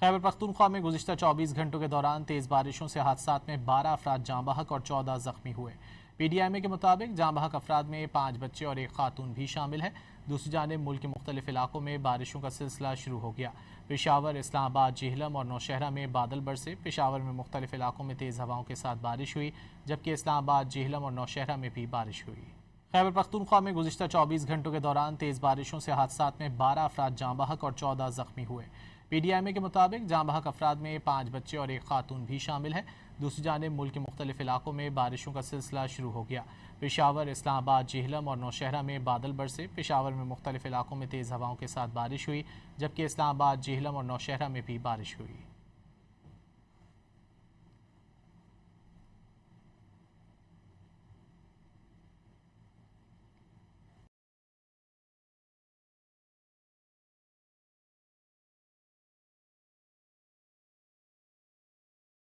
खैबर पख्तूनख्वा में गुज़िश्ता 24 घंटों के दौरान तेज़ बारिशों से हादसात में 12 अफराद जाँ बहक और 14 जख्मी हुए। PDMA के मुताबिक जाँ बहक अफराद में 5 बच्चे और एक खातून भी शामिल है। दूसरी जानिब मुल्क के मुख्तलिफ इलाकों में बारिशों का सिलसिला शुरू हो गया। पेशावर, इस्लामाबाद, जेहलम और नौशहरा में बादल बरसे। पेशावर में मुख्तलिफ इलाकों में तेज़ हवाओं के साथ बारिश हुई, जबकि इस्लामाबाद, जेहलम और नौशहरा में भी बारिश हुई। खैबर पख्तूनख्वा में गुज़िश्ता 24 घंटों के दौरान तेज़ बारिशों से हादसात में 12 अफराद जाँ बहक और 14 जख्मी हुए। PDMA के मुताबिक जाँ बहक अफराद में 5 बच्चे और एक खातून भी शामिल है। दूसरी जानिब मुल्क के मुख्तलिफ इलाकों में बारिशों का सिलसिला शुरू हो गया। पेशावर, इस्लामाबाद, जेहलम और नौशहरा में बादल बरसे। पेशावर में मुख्तलिफ इलाकों में तेज़ हवाओं के साथ बारिश हुई, जबकि इस्लामाबाद, जेहलम और नौशहरा में भी बारिश हुई।